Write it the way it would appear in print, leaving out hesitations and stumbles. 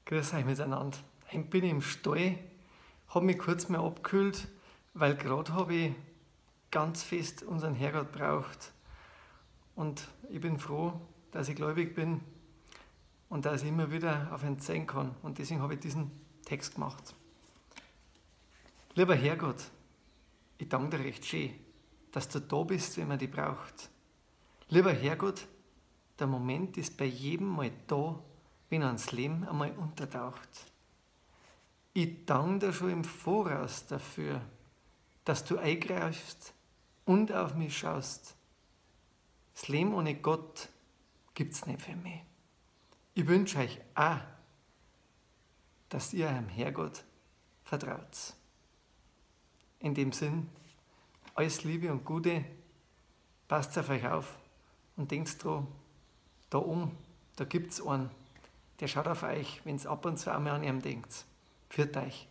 Grüß euch miteinander. Heute bin ich im Stall, habe mich kurz mal abgekühlt, weil gerade habe ich ganz fest unseren Herrgott braucht. Und ich bin froh, dass ich gläubig bin und dass ich immer wieder auf ihn zählen kann. Und deswegen habe ich diesen Text gemacht. Lieber Herrgott, ich danke dir recht schön, dass du da bist, wenn man dich braucht. Lieber Herrgott, der Moment ist bei jedem Mal da, wenn er ans Leben einmal untertaucht. Ich danke dir schon im Voraus dafür, dass du eingreifst und auf mich schaust. Das Leben ohne Gott gibt's nicht für mich. Ich wünsche euch auch, dass ihr eurem Herrgott vertraut. In dem Sinn, alles Liebe und Gute, passt auf euch auf und denkt dran, da oben, da gibt's einen, der schaut auf euch, wenn ihr ab und zu einmal an ihn denkt. Pfiat euch.